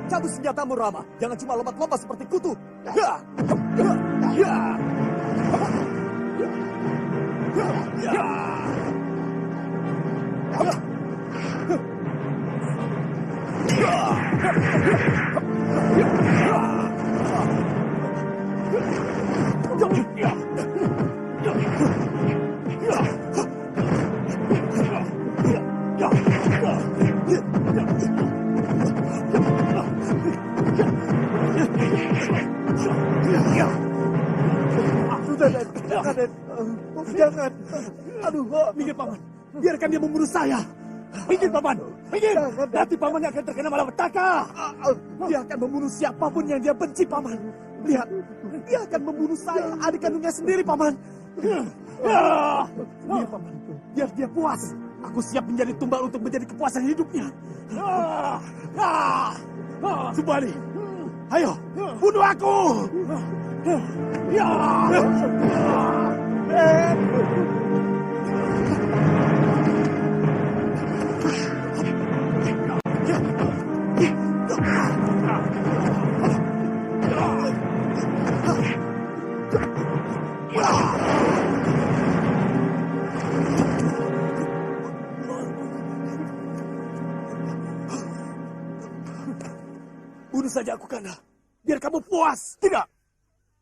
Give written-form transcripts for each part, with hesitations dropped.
Cabut senjatamu, Rama. Jangan cuma lompat-lompat seperti kutu. Jangan. Aduh, minggir, Paman. Biarkan dia membunuh saya. Minggir, Paman. Minggir. Nanti Paman akan terkena malapetaka. Dia akan membunuh siapapun yang dia benci, Paman. Lihat, dia akan membunuh saya, adik kandungnya sendiri, Paman. Minggir, Paman. Biar dia puas. Aku siap menjadi tumbal untuk menjadi kepuasan hidupnya. Subali, ayo, bunuh aku. Bunuh saja aku, Kanda. Biar kamu puas. Tidak.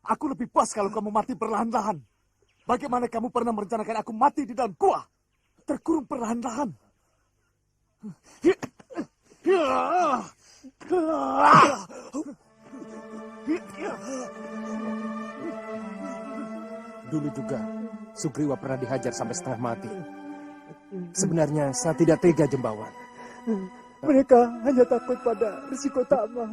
Aku lebih puas kalau kamu mati perlahan-lahan. Bagaimana kamu pernah merencanakan aku mati di dalam gua? Terkurung perlahan-lahan. Dulu juga, Sugriwa pernah dihajar sampai setengah mati. Sebenarnya saya tidak tega, Jembawan. Mereka hanya takut pada risiko Tama.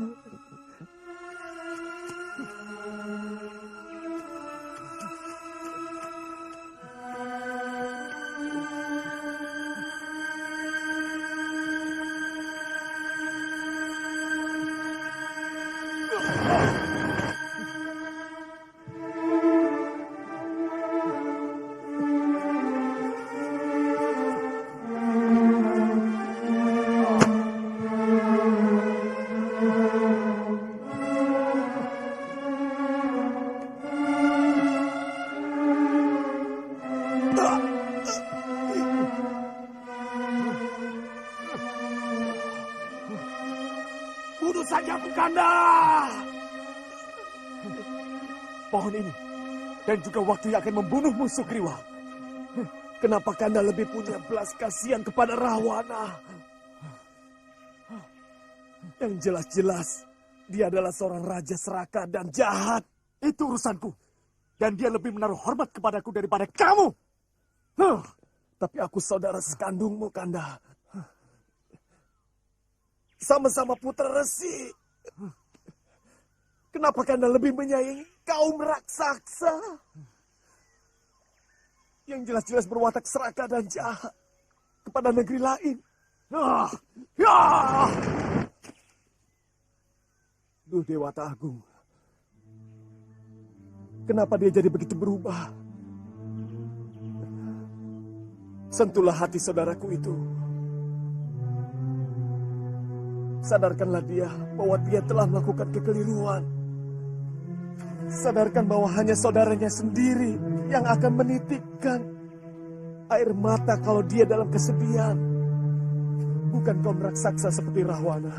Bunuh saja Kanda. Pohon ini dan juga waktu yang akan membunuhmu Sugriwa. Kenapa Kanda lebih punya belas kasihan kepada Rahwana? Yang jelas-jelas dia adalah seorang raja serakah dan jahat. Itu urusanku. Dan dia lebih menaruh hormat kepadaku daripada kamu. Tapi aku saudara sekandungmu, Kanda. Sama-sama putra resi. Kenapa Kanda lebih menyayangi kaum raksasa? Yang jelas-jelas berwatak serakah dan jahat kepada negeri lain. Duh Dewata Agung. Kenapa dia jadi begitu berubah? Sentuhlah hati saudaraku itu. Sadarkanlah dia bahwa dia telah melakukan kekeliruan. Sadarkan bahwa hanya saudaranya sendiri yang akan menitikkan air mata kalau dia dalam kesedihan. Bukan kaum raksasa seperti Rahwana.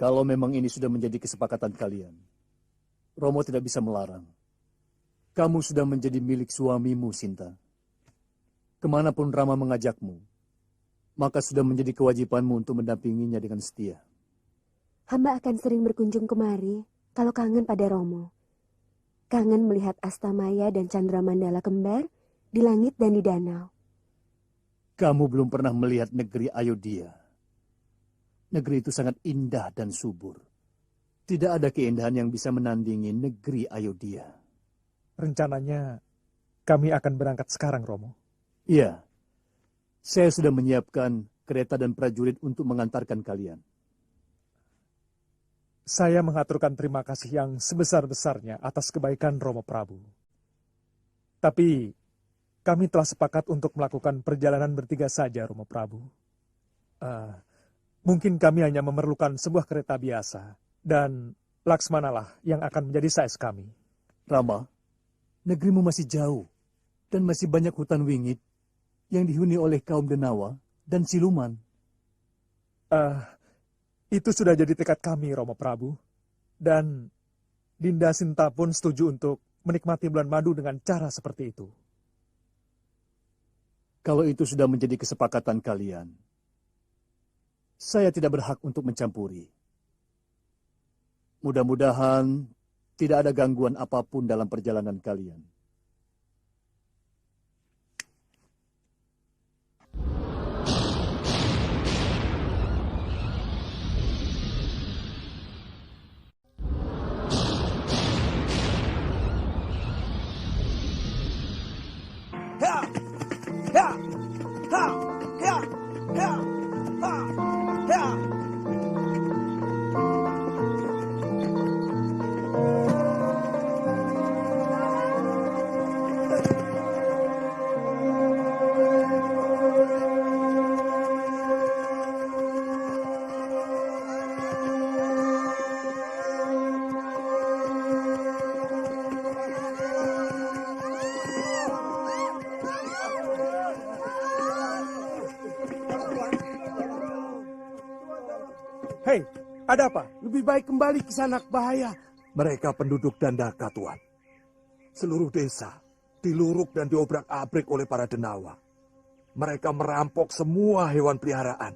Kalau memang ini sudah menjadi kesepakatan kalian, Romo tidak bisa melarang. Kamu sudah menjadi milik suamimu, Sinta. Kemanapun Rama mengajakmu, maka sudah menjadi kewajibanmu untuk mendampinginya dengan setia. Hamba akan sering berkunjung kemari kalau kangen pada Romo. Kangen melihat Astamaya dan Chandramandala kembar di langit dan di danau. Kamu belum pernah melihat negeri Ayodhya. Negeri itu sangat indah dan subur. Tidak ada keindahan yang bisa menandingi negeri Ayodhya. Rencananya kami akan berangkat sekarang, Romo. Iya, saya sudah menyiapkan kereta dan prajurit untuk mengantarkan kalian. Saya mengaturkan terima kasih yang sebesar-besarnya atas kebaikan Romo Prabu. Tapi kami telah sepakat untuk melakukan perjalanan bertiga saja, Romo Prabu. Mungkin kami hanya memerlukan sebuah kereta biasa, dan Laksmanalah yang akan menjadi sais kami. Rama, negerimu masih jauh, dan masih banyak hutan wingit yang dihuni oleh kaum Denawa dan siluman. Itu sudah jadi tekad kami, Romo Prabu. Dan Dinda Sinta pun setuju untuk menikmati bulan madu dengan cara seperti itu. Kalau itu sudah menjadi kesepakatan kalian, saya tidak berhak untuk mencampuri. Mudah-mudahan tidak ada gangguan apapun dalam perjalanan kalian. Hei, ada apa? Lebih baik kembali ke Sanak Bahaya. Mereka penduduk Dandaka, Tuan. Seluruh desa diluruk dan diobrak-abrik oleh para denawa. Mereka merampok semua hewan peliharaan,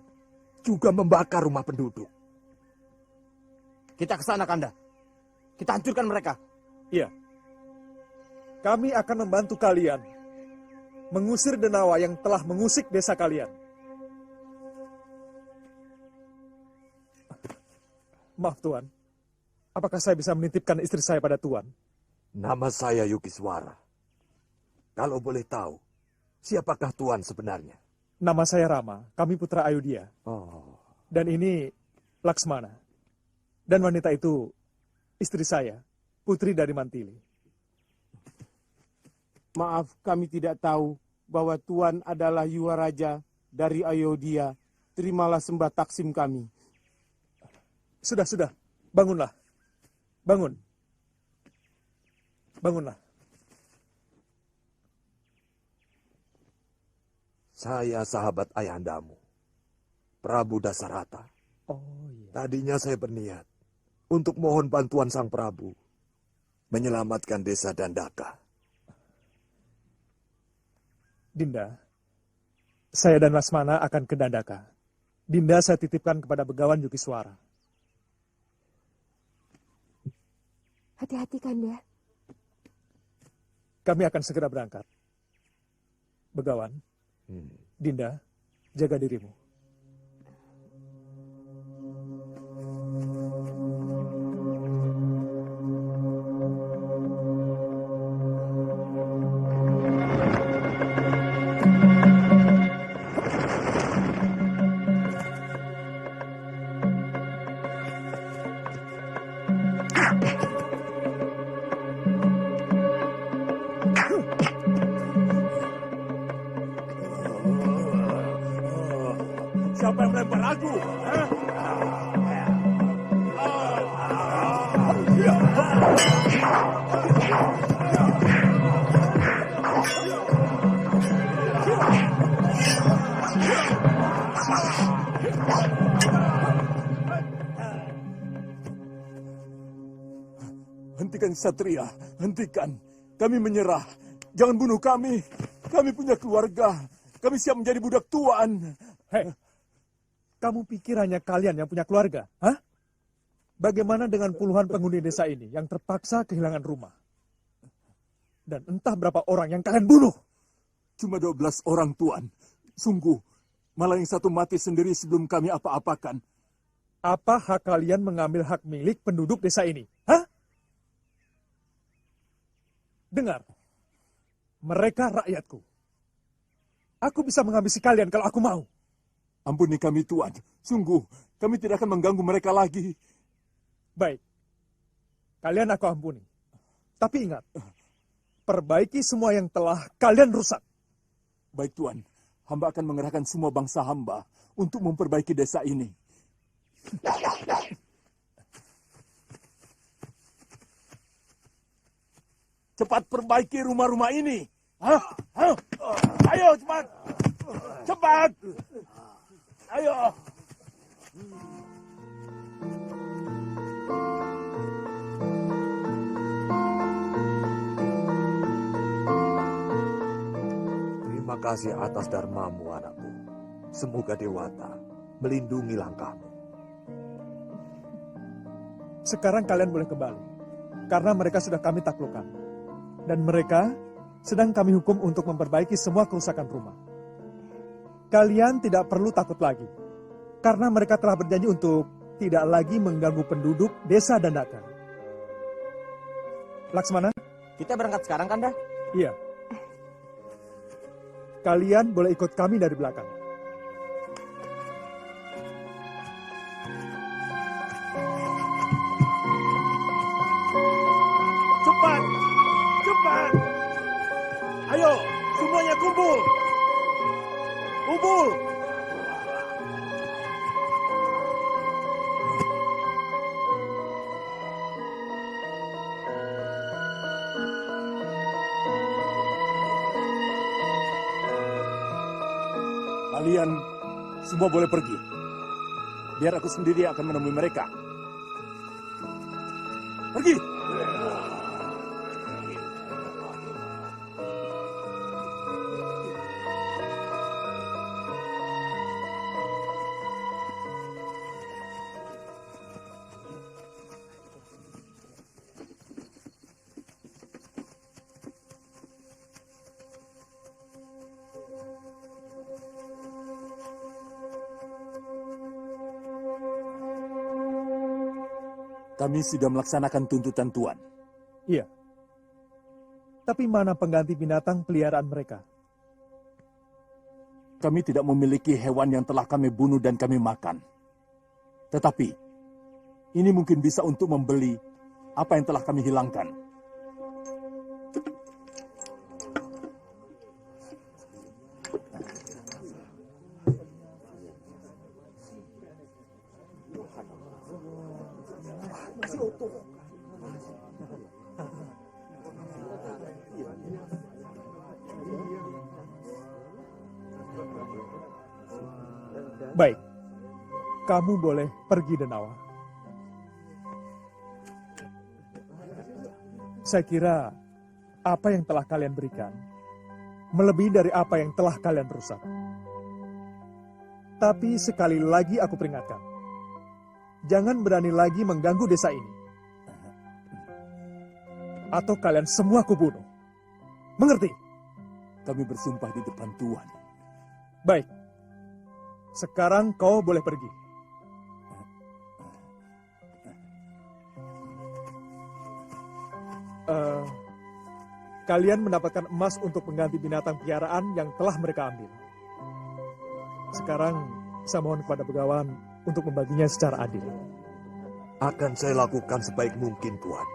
juga membakar rumah penduduk. Kita ke sana, Kanda. Kita hancurkan mereka. Iya. Kami akan membantu kalian mengusir denawa yang telah mengusik desa kalian. Maaf, Tuan. Apakah saya bisa menitipkan istri saya pada Tuan? Nama saya Yukiswara. Kalau boleh tahu, siapakah Tuan sebenarnya? Nama saya Rama. Kami putra Ayodhya. Oh, Dan ini Laksmana. Dan wanita itu istri saya, putri dari Mantili. Maaf, kami tidak tahu bahwa Tuan adalah Yuwaraja dari Ayodhya. Terimalah sembah taksim kami. Sudah. Bangunlah. Bangun. Bangunlah. saya sahabat ayahandamu, Prabu Dasarata. Oh iya. Tadinya saya berniat untuk mohon bantuan Sang Prabu menyelamatkan desa Dandaka. Dinda, saya dan Lasmana akan ke Dandaka. Dinda saya titipkan kepada Begawan Yukiswara. Hati-hati, Kanda. Kami akan segera berangkat. Begawan, Dinda, jaga dirimu. Siapa yang melempar aku? Hentikan Satria, hentikan. Kami menyerah. Jangan bunuh kami. Kami punya keluarga. Kami siap menjadi budak Tuan. Hei, kamu pikir hanya kalian yang punya keluarga? Hah? Bagaimana dengan puluhan penghuni desa ini yang terpaksa kehilangan rumah? Dan entah berapa orang yang kalian bunuh? Cuma 12 orang, Tuan. Sungguh, malah yang satu mati sendiri sebelum kami apa-apakan. Apa hak kalian mengambil hak milik penduduk desa ini? Hah? Dengar, mereka rakyatku. Aku bisa menghabisi kalian kalau aku mau. Ampuni kami, Tuan. Sungguh, kami tidak akan mengganggu mereka lagi. Baik, kalian aku ampuni. Tapi ingat, perbaiki semua yang telah kalian rusak. Baik, Tuan. Hamba akan mengerahkan semua bangsa hamba untuk memperbaiki desa ini. Cepat perbaiki rumah-rumah ini. Hah? Hah? Ayo, cepat. Cepat. Ayo. kasih atas dharmamu, anakku. Semoga Dewata melindungi langkahmu. Sekarang kalian boleh kembali, karena mereka sudah kami taklukkan. Dan mereka sedang kami hukum untuk memperbaiki semua kerusakan rumah. Kalian tidak perlu takut lagi, karena mereka telah berjanji untuk tidak lagi mengganggu penduduk desa Dandaka. Laksmana? Kita berangkat sekarang, Kanda? Iya. Kalian boleh ikut kami dari belakang. Cepat! Cepat! Ayo, semuanya kumpul! Kumpul! Kalian semua boleh pergi. Biar aku sendiri akan menemui mereka. Pergi! Kami sudah melaksanakan tuntutan Tuan. Iya. Tapi mana pengganti binatang peliharaan mereka? Kami tidak memiliki hewan yang telah kami bunuh dan kami makan. Tetapi, ini mungkin bisa untuk membeli apa yang telah kami hilangkan. Baik, kamu boleh pergi, Denawa. Saya kira apa yang telah kalian berikan melebihi dari apa yang telah kalian rusak. Tapi sekali lagi aku peringatkan, jangan berani lagi mengganggu desa ini. Atau kalian semua kubunuh. Mengerti? Kami bersumpah di depan Tuan. Baik. Sekarang kau boleh pergi. Kalian mendapatkan emas untuk mengganti binatang piaraan yang telah mereka ambil. Sekarang saya mohon kepada Begawan untuk membaginya secara adil. Akan saya lakukan sebaik mungkin, Tuan.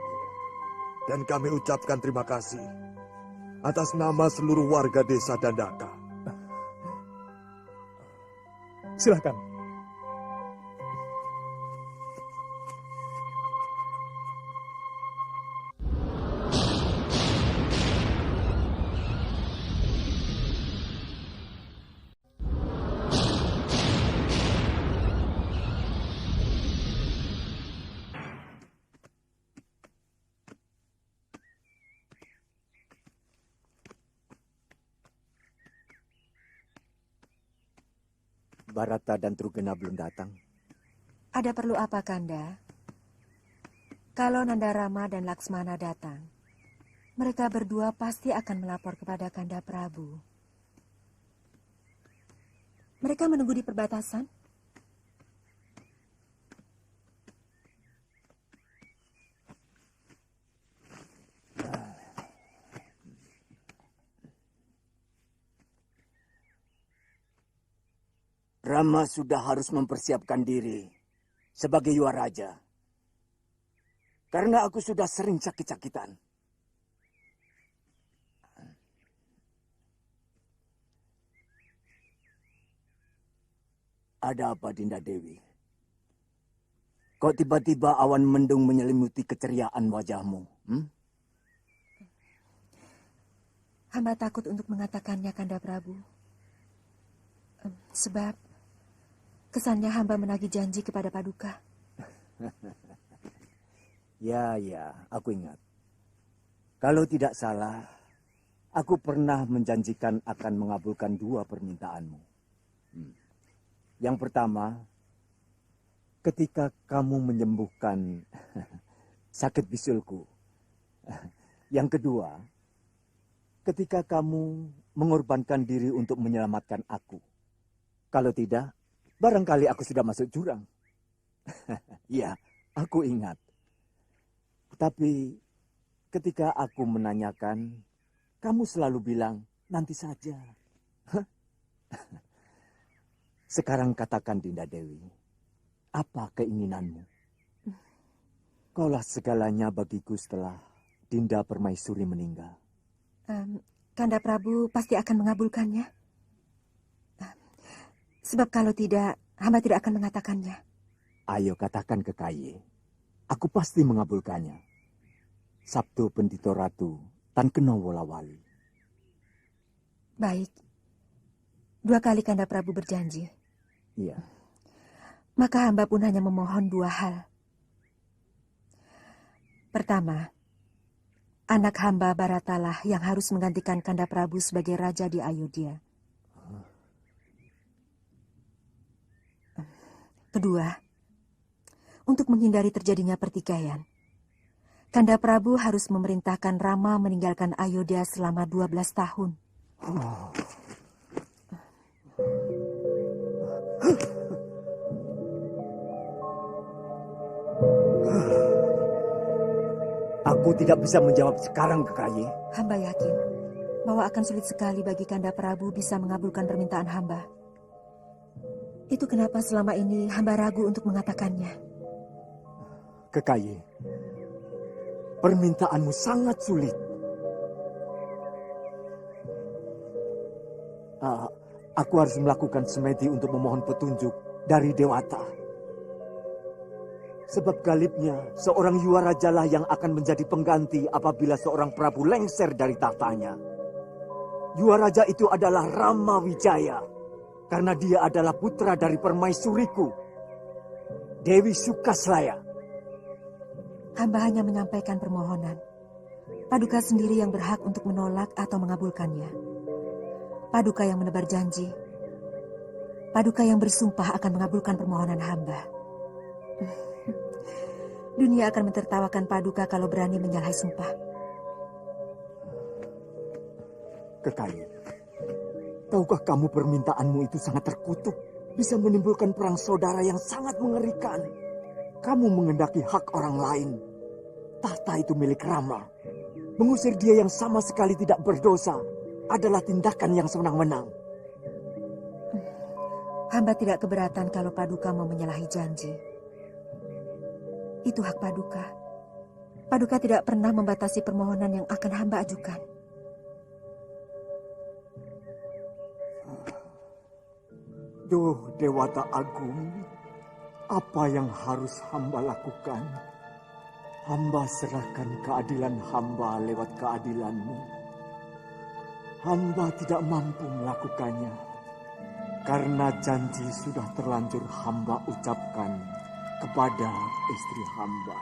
Dan kami ucapkan terima kasih atas nama seluruh warga desa Dandaka. Silahkan. Barata dan Trugena belum datang. Ada perlu apa, Kanda? Kalau Nandarama dan Laksmana datang, mereka berdua pasti akan melapor kepada Kanda Prabu. Mereka menunggu di perbatasan? Rama sudah harus mempersiapkan diri sebagai Yuaraja. Karena aku sudah sering sakit-sakitan. Ada apa, Dinda Dewi? Kok tiba-tiba awan mendung menyelimuti keceriaan wajahmu? Hamba takut untuk mengatakannya, Kanda Prabu. Sebab kesannya hamba menagih janji kepada Paduka. Ya, aku ingat. Kalau tidak salah, Aku pernah menjanjikan akan mengabulkan 2 permintaanmu. Yang pertama, ketika kamu menyembuhkan sakit bisulku. Yang kedua, ketika kamu mengorbankan diri untuk menyelamatkan aku. Kalau tidak, barangkali aku sudah masuk jurang. Ya, aku ingat. Tapi ketika aku menanyakan, kamu selalu bilang, nanti saja. Sekarang katakan, Dinda Dewi, apa keinginanmu? Kaulah segalanya bagiku setelah Dinda Permaisuri meninggal. Kanda Prabu pasti akan mengabulkannya. Sebab kalau tidak, hamba tidak akan mengatakannya. Ayo katakan ke Kaye, aku pasti mengabulkannya. Sabtu Pendito Ratu, Tan Keno Wolawali. Baik. 2 kali Kanda Prabu berjanji. Iya. Maka hamba pun hanya memohon 2 hal. Pertama, anak hamba Baratalah yang harus menggantikan Kanda Prabu sebagai raja di Ayodhya. Kedua, untuk menghindari terjadinya pertikaian, Kanda Prabu harus memerintahkan Rama meninggalkan Ayodhya selama 12 tahun. Aku tidak bisa menjawab sekarang ke Kaye. Hamba yakin bahwa akan sulit sekali bagi Kanda Prabu bisa mengabulkan permintaan hamba. Itu kenapa selama ini hamba ragu untuk mengatakannya. Ke Kaye, permintaanmu sangat sulit. Aku harus melakukan semedi untuk memohon petunjuk dari Dewata. Sebab galibnya, seorang Yuwarajalah yang akan menjadi pengganti apabila seorang Prabu lengser dari tahtanya. Yuwaraja itu adalah Rama Wijaya, karena dia adalah putra dari permaisuriku, Dewi Sukaslaya. Hamba hanya menyampaikan permohonan. Paduka sendiri yang berhak untuk menolak atau mengabulkannya. Paduka yang menebar janji. Paduka yang bersumpah akan mengabulkan permohonan hamba. Dunia akan mentertawakan Paduka kalau berani menyalahi sumpah. Kekayi, tahukah kamu permintaanmu itu sangat terkutuk? Bisa menimbulkan perang saudara yang sangat mengerikan. Kamu mengendaki hak orang lain. Tahta itu milik Rama. Mengusir dia yang sama sekali tidak berdosa adalah tindakan yang sewenang-wenang. Hamba tidak keberatan kalau Paduka mau menyalahi janji. Itu hak Paduka. Paduka tidak pernah membatasi permohonan yang akan hamba ajukan. Duh, Dewata Agung, apa yang harus hamba lakukan? Hamba serahkan keadilan hamba lewat keadilanmu. Hamba tidak mampu melakukannya, karena janji sudah terlanjur hamba ucapkan kepada istri hamba.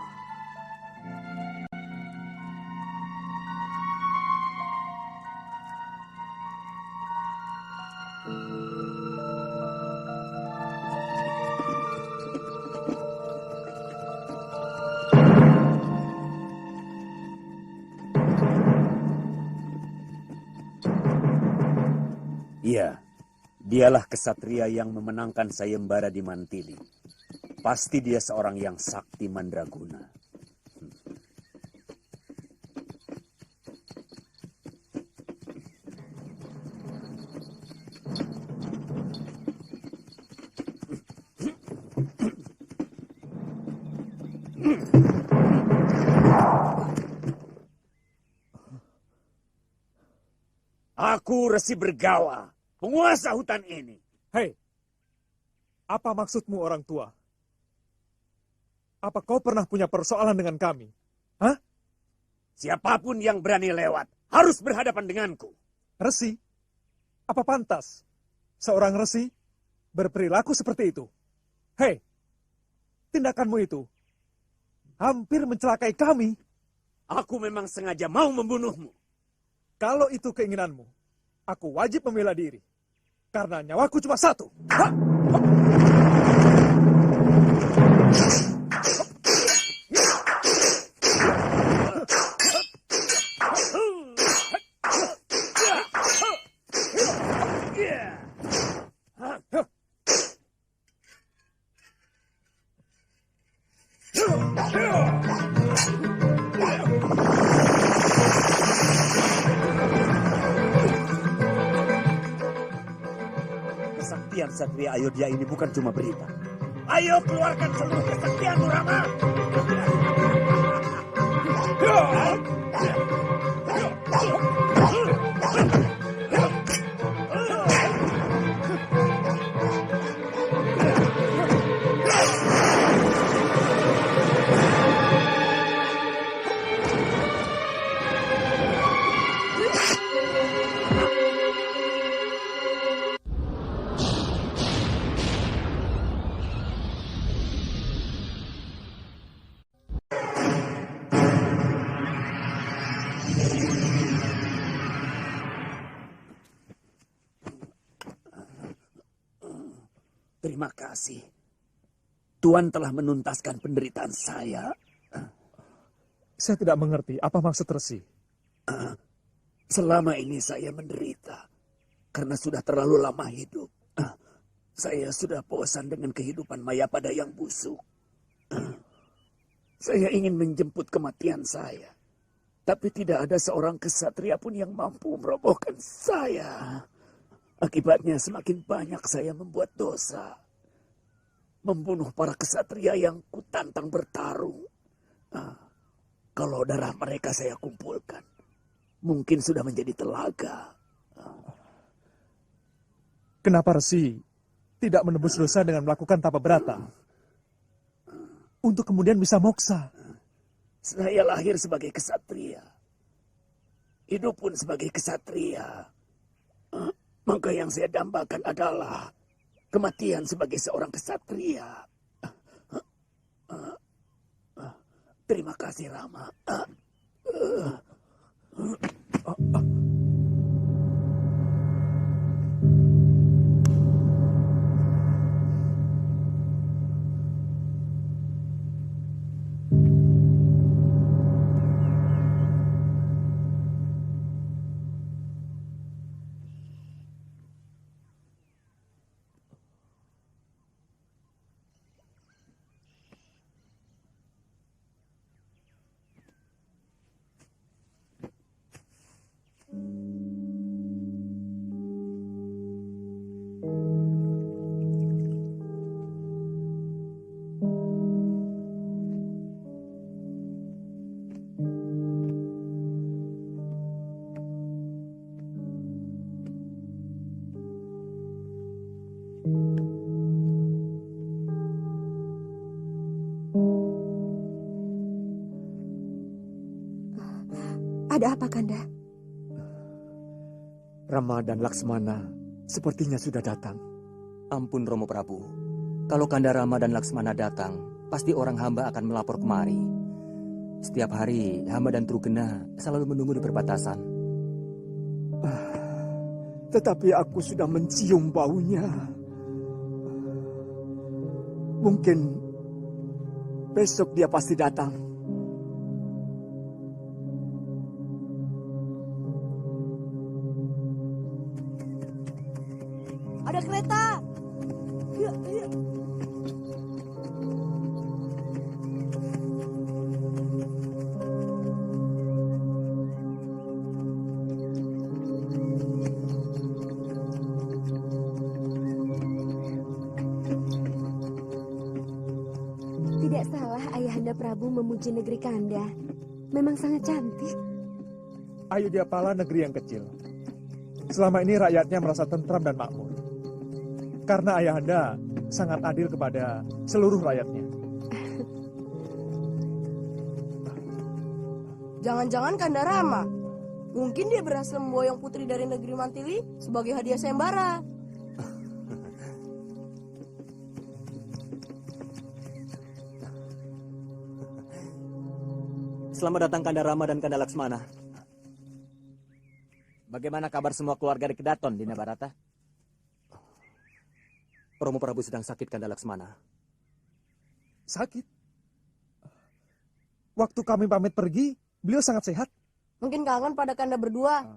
Iya, dialah kesatria yang memenangkan sayembara di Mantili. Pasti dia seorang yang sakti mandraguna. Aku Resi Bergawa, penguasa hutan ini. Hei, apa maksudmu orang tua? Apa kau pernah punya persoalan dengan kami? Hah? Siapapun yang berani lewat harus berhadapan denganku. Resi? Apa pantas seorang resi berperilaku seperti itu? Hei, tindakanmu itu hampir mencelakai kami. Aku memang sengaja mau membunuhmu. Kalau itu keinginanmu, aku wajib membela diri. Karena nyawaku cuma satu. Hah! Kesaktian Satria Ayodhya ini bukan cuma berita. Ayo keluarkan seluruh kesaktianmu, Rama! Terima kasih. Tuan telah menuntaskan penderitaan saya. Saya tidak mengerti apa maksud Resi. Selama ini saya menderita karena sudah terlalu lama hidup. Saya sudah bosan dengan kehidupan Mayapada yang busuk. Saya ingin menjemput kematian saya. Tapi tidak ada seorang kesatria pun yang mampu merobohkan saya. Akibatnya semakin banyak saya membuat dosa. Membunuh para kesatria yang kutantang bertarung. Kalau darah mereka saya kumpulkan, mungkin sudah menjadi telaga. Kenapa Resi tidak menebus dosa dengan melakukan tapa berata? Untuk kemudian bisa moksa. Saya lahir sebagai kesatria. Hidup pun sebagai kesatria. Maka yang saya dambakan adalah kematian sebagai seorang kesatria. Terima kasih, Rama. Ada apa, Kanda? Rama dan Laksmana sepertinya sudah datang. Ampun Romo Prabu, kalau Kanda Rama dan Laksmana datang, pasti orang hamba akan melapor kemari. Setiap hari, hamba dan Trugena selalu menunggu di perbatasan. Tetapi aku sudah mencium baunya. Mungkin besok dia pasti datang. Ada kereta. Yuk, yuk. Tidak salah Ayahanda Prabu memuji negeri Kanda. Memang sangat cantik. Ayodhyapala negeri yang kecil. Selama ini rakyatnya merasa tentram dan makmur. Karena Ayahanda sangat adil kepada seluruh rakyatnya. Jangan-jangan Kanda Rama. Mungkin dia berhasil memboyong putri dari negeri Mantili sebagai hadiah sayembara. Selamat datang Kanda Rama dan Kanda Laksmana. Bagaimana kabar semua keluarga di Kedaton, Dina Barata? Romo Prabu sedang sakit, Kanda Laksmana. Sakit? Waktu kami pamit pergi, beliau sangat sehat. Mungkin kangen pada Kanda berdua.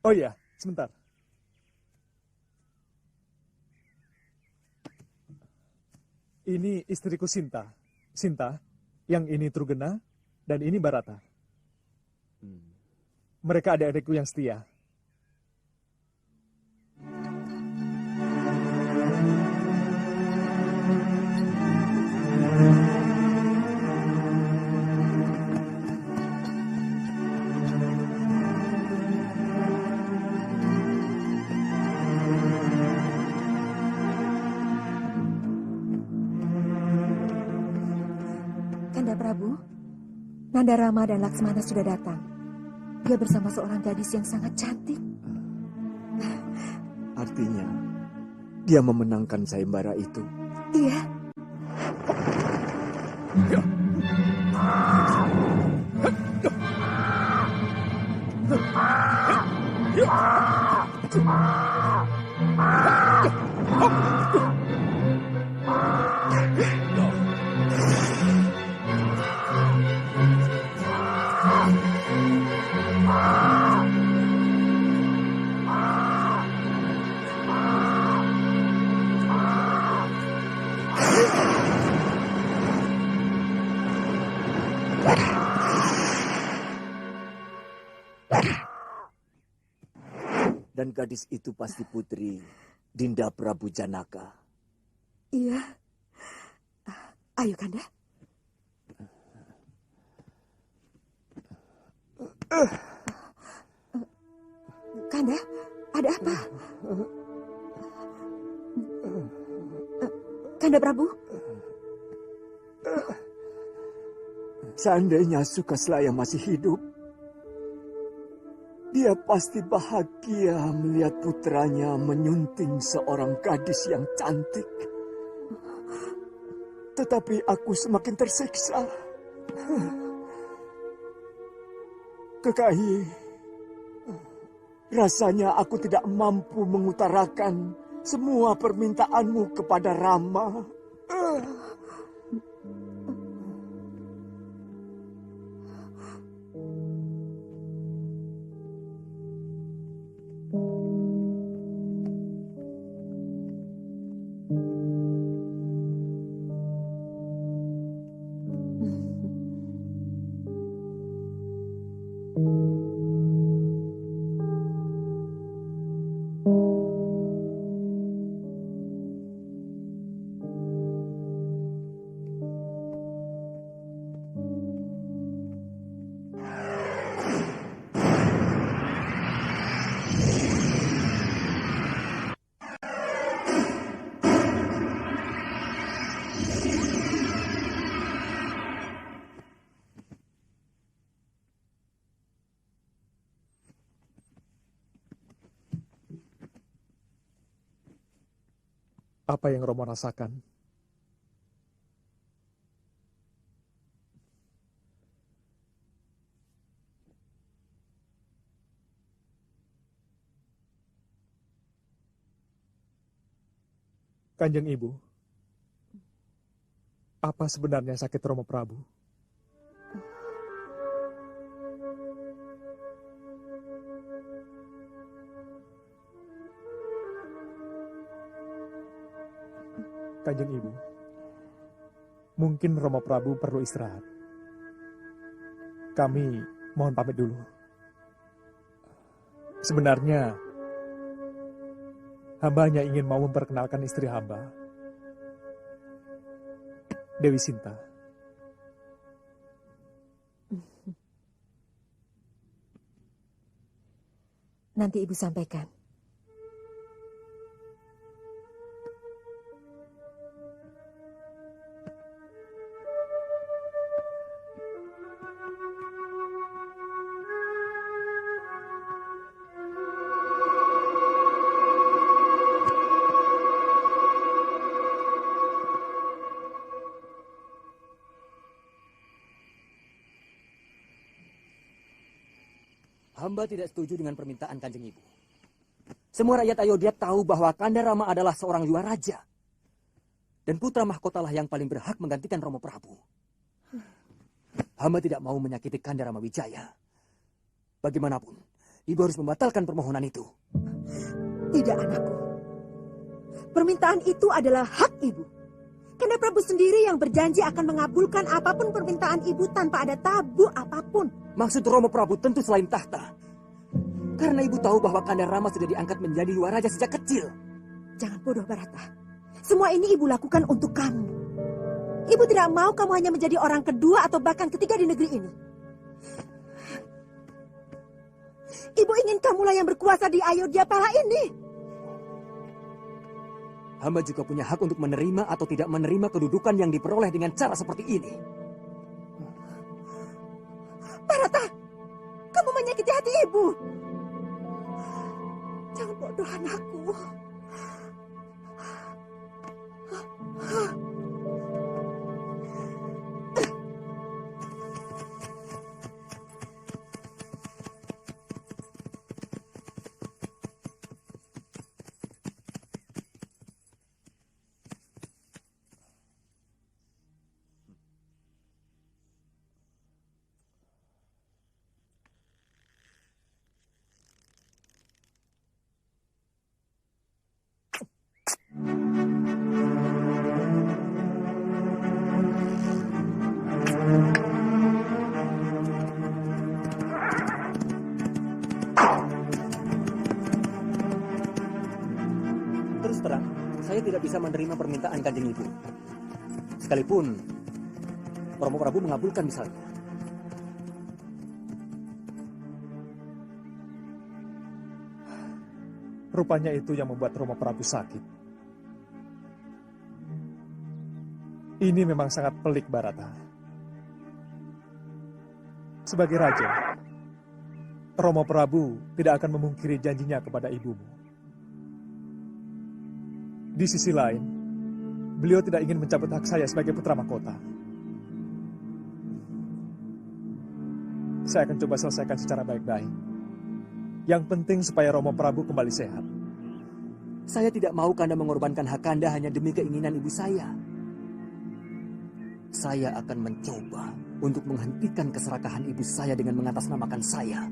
Oh iya, sebentar. Ini istriku Sinta. Sinta, yang ini Trugena, dan ini Barata. Mereka adik-adikku yang setia. Kanda Prabu, Nanda Rama dan Laksmana sudah datang. Dia bersama seorang gadis yang sangat cantik. Artinya, dia memenangkan sayembara itu. Iya. Dan gadis itu pasti putri Dinda Prabu Janaka. Iya. Ayo, Kanda. Kanda, ada apa? Kanda Prabu? Seandainya Sukaslaya masih hidup, dia pasti bahagia melihat putranya menyunting seorang gadis yang cantik. Tetapi aku semakin tersiksa. Kekasih, rasanya aku tidak mampu mengutarakan semua permintaanmu kepada Rama. Apa yang Romo rasakan? Kanjeng Ibu, apa sebenarnya sakit Romo Prabu? Kanjeng Ibu, mungkin Romo Prabu perlu istirahat. Kami mohon pamit dulu. Sebenarnya, hamba hanya ingin mau memperkenalkan istri hamba, Dewi Sinta. Nanti Ibu sampaikan. Hamba tidak setuju dengan permintaan Kanjeng Ibu. Semua rakyat Ayodhya tahu bahwa Kanda Rama adalah seorang Yuwaraja. Dan putra mahkotalah yang paling berhak menggantikan Romo Prabu. Hamba tidak mau menyakiti Kanda Rama Wijaya. Bagaimanapun, Ibu harus membatalkan permohonan itu. Tidak, anakku. Permintaan itu adalah hak ibu. Kanda Prabu sendiri yang berjanji akan mengabulkan apapun permintaan ibu tanpa ada tabu apapun. Maksud Romo Prabu tentu selain tahta. Karena ibu tahu bahwa Kanda Rama sudah diangkat menjadi Yuwaraja sejak kecil. Jangan bodoh, Barata. Semua ini ibu lakukan untuk kamu. Ibu tidak mau kamu hanya menjadi orang kedua atau bahkan ketiga di negeri ini. Ibu ingin kamulah yang berkuasa di Ayodhya Pala ini. Hamba juga punya hak untuk menerima atau tidak menerima kedudukan yang diperoleh dengan cara seperti ini. Barata, kamu menyakiti hati ibu. Jangan bodoh, anakku. Terus terang, saya tidak bisa menerima permintaan Kanjeng Ibu. Sekalipun Romo Prabu mengabulkan misalnya. Rupanya itu yang membuat Romo Prabu sakit. Ini memang sangat pelik, Barata. Sebagai raja, Romo Prabu tidak akan memungkiri janjinya kepada ibumu. Di sisi lain, beliau tidak ingin mencabut hak saya sebagai putra mahkota. Saya akan coba selesaikan secara baik-baik. Yang penting supaya Romo Prabu kembali sehat. Saya tidak mau Kanda mengorbankan hak Kanda hanya demi keinginan ibu saya. Saya akan mencoba untuk menghentikan keserakahan ibu saya dengan mengatasnamakan saya.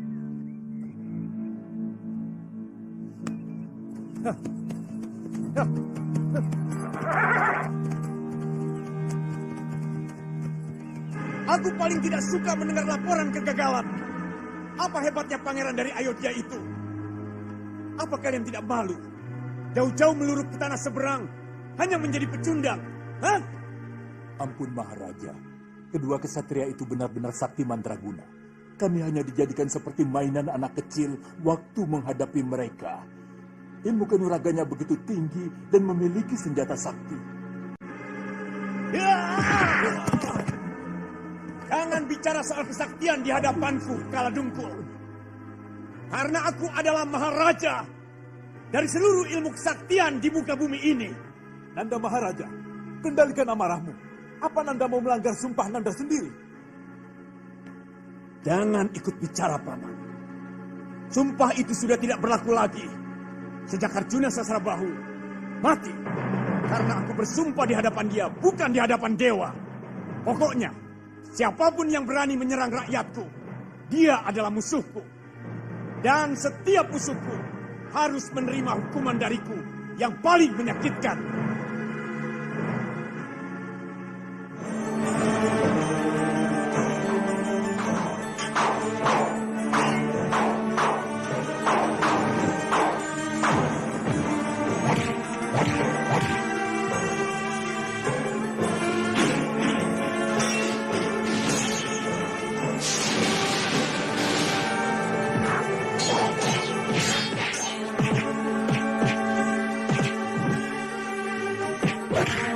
Aku paling tidak suka mendengar laporan kegagalan. Apa hebatnya pangeran dari Ayodhya itu? Apa kalian tidak malu? Jauh-jauh meluruk ke tanah seberang, hanya menjadi pecundang. Hah? Ampun Maharaja, kedua kesatria itu benar-benar sakti mandraguna. Kami hanya dijadikan seperti mainan anak kecil waktu menghadapi mereka. Ilmu kanuraganya begitu tinggi dan memiliki senjata sakti. Jangan bicara soal kesaktian di hadapanku, Kala Dungkul. Karena aku adalah Maharaja dari seluruh ilmu kesaktian di muka bumi ini. Nanda Maharaja, kendalikan amarahmu. Apa Nanda mau melanggar sumpah Nanda sendiri? Jangan ikut bicara, Paman. Sumpah itu sudah tidak berlaku lagi. Sejak Arjuna Sasrabahu mati. Karena aku bersumpah di hadapan dia, bukan di hadapan dewa. Pokoknya, siapapun yang berani menyerang rakyatku, dia adalah musuhku. Dan setiap musuhku harus menerima hukuman dariku yang paling menyakitkan. What?